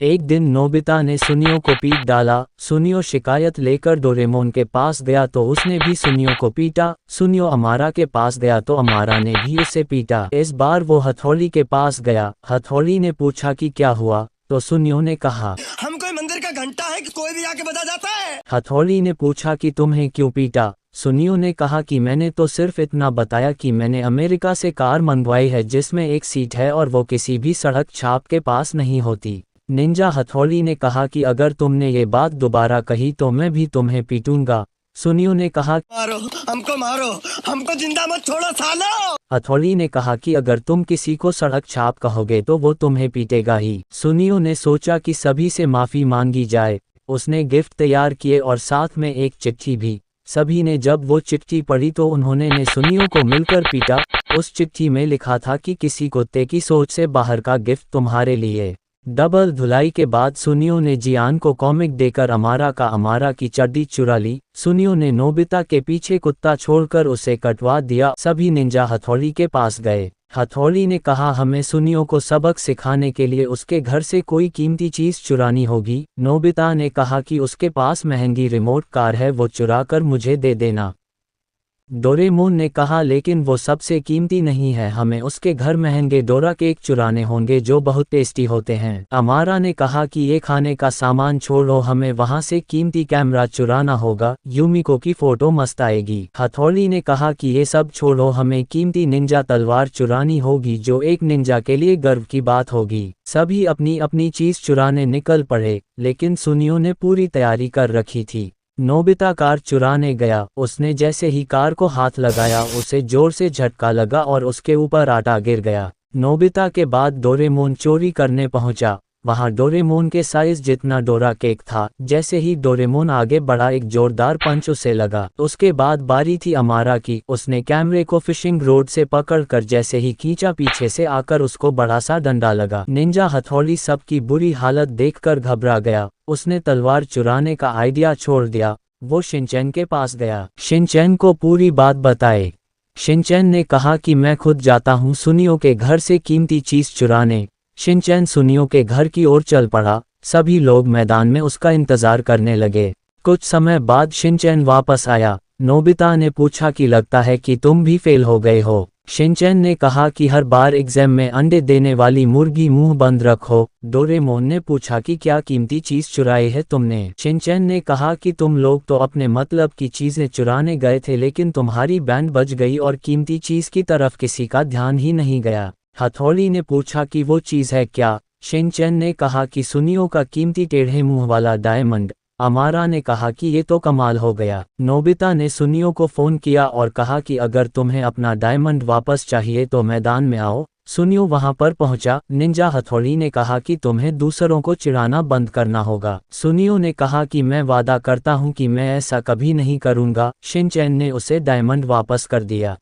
एक दिन नोबिता ने सुनियो को पीट डाला। सुनियो शिकायत लेकर डोरेमोन के पास गया तो उसने भी सुनियो को पीटा। सुनियो अमारा के पास गया तो अमारा ने भी उसे पीटा। इस बार वो हथौड़ी के पास गया। हथौड़ी ने पूछा कि क्या हुआ, तो सुनियो ने कहा, हम कोई मंदिर का घंटा है कि कोई भी आके बजा जाता है। हथौड़ी ने पूछा कि तुम्हें क्यों पीटा। सुनियो ने कहा कि मैंने तो सिर्फ इतना बताया कि मैंने अमेरिका से कार मंगवाई है जिसमें एक सीट है और वो किसी भी सड़क छाप के पास नहीं होती। निंजा हथौड़ी ने कहा कि अगर तुमने ये बात दोबारा कही तो मैं भी तुम्हें पीटूंगा। सुनियो ने कहा, मारो मारो, हमको जिंदा मत छोड़ो सालो। हथौड़ी ने कहा कि अगर तुम किसी को सड़क छाप कहोगे तो वो तुम्हें पीटेगा ही। सुनियो ने सोचा कि सभी से माफी मांगी जाए। उसने गिफ्ट तैयार किए और साथ में एक चिट्ठी भी। सभी ने जब वो चिट्ठी पढ़ी तो उन्होंने ने सुनियो को मिलकर पीटा। उस चिट्ठी में लिखा था कि किसी कुत्ते की सोच से बाहर का गिफ्ट तुम्हारे लिए। डबल धुलाई के बाद सुनियो ने जियान को कॉमिक देकर अमारा की चड्डी चुरा ली। सुनियो ने नोबिता के पीछे कुत्ता छोड़कर उसे कटवा दिया। सभी निंजा हथौड़ी के पास गए। हथौड़ी ने कहा, हमें सुनियो को सबक सिखाने के लिए उसके घर से कोई कीमती चीज चुरानी होगी। नोबिता ने कहा कि उसके पास महंगी रिमोट कार है, वो चुरा कर मुझे दे देना। डोरेमोन ने कहा, लेकिन वो सबसे कीमती नहीं है, हमें उसके घर महंगे डोरा केक चुराने होंगे जो बहुत टेस्टी होते हैं। अमारा ने कहा कि ये खाने का सामान छोड़ो, हमें वहां से कीमती कैमरा चुराना होगा, यूमिको की फोटो मस्त आएगी। हथौड़ी ने कहा कि ये सब छोड़ो, हमें कीमती निंजा तलवार चुरानी होगी जो एक निंजा के लिए गर्व की बात होगी। सभी अपनी अपनी चीज चुराने निकल पड़े, लेकिन सुनियो ने पूरी तैयारी कर रखी थी। नोबिता कार चुराने गया। उसने जैसे ही कार को हाथ लगाया उसे जोर से झटका लगा और उसके ऊपर आटा गिर गया। नोबिता के बाद डोरेमोन चोरी करने पहुंचा। वहां डोरेमोन के साइज जितना डोरा केक था। जैसे ही डोरेमोन आगे बढ़ा एक जोरदार पंच उसे लगा। उसके बाद बारी थी अमारा की। उसने कैमरे को फिशिंग रोड से पकड़कर जैसे ही खींचा पीछे से आकर उसको बड़ा सा डंडा लगा। निंजा हथौड़ी सबकी बुरी हालत देखकर घबरा गया। उसने तलवार चुराने का आइडिया छोड़ दिया। वो शिनचैन के पास गया। शिनचैन को पूरी बात बताए। शिनचैन ने कहा कि मैं खुद जाता हूँ सुनियो के घर से कीमती चीज चुराने। शिनचैन सुनियो के घर की ओर चल पड़ा। सभी लोग मैदान में उसका इंतजार करने लगे। कुछ समय बाद शिनचैन वापस आया। नोबिता ने पूछा कि लगता है कि तुम भी फेल हो गए हो। शिनचैन ने कहा कि हर बार एग्जाम में अंडे देने वाली मुर्गी मुंह बंद रखो। डोरेमोन ने पूछा कि क्या कीमती चीज चुराई है तुमने। शिनचैन ने कहा कि तुम लोग तो अपने मतलब की चीजें चुराने गए थे, लेकिन तुम्हारी बैंड बज गई और कीमती चीज की तरफ किसी का ध्यान ही नहीं गया। हथौड़ी ने पूछा कि वो चीज है क्या। शिनचैन ने कहा कि सुनियो का कीमती टेढ़े मुंह वाला डायमंड। अमारा ने कहा कि ये तो कमाल हो गया। नोबिता ने सुनियो को फोन किया और कहा कि अगर तुम्हें अपना डायमंड वापस चाहिए तो मैदान में आओ। सुनियो वहां पर पहुंचा। निंजा हथौड़ी ने कहा कि तुम्हें दूसरों को चिढ़ाना बंद करना होगा। सुनियो ने कहा कि मैं वादा करता हूं कि मैं ऐसा कभी नहीं करूंगा। शिनचैन ने उसे डायमंड वापस कर दिया।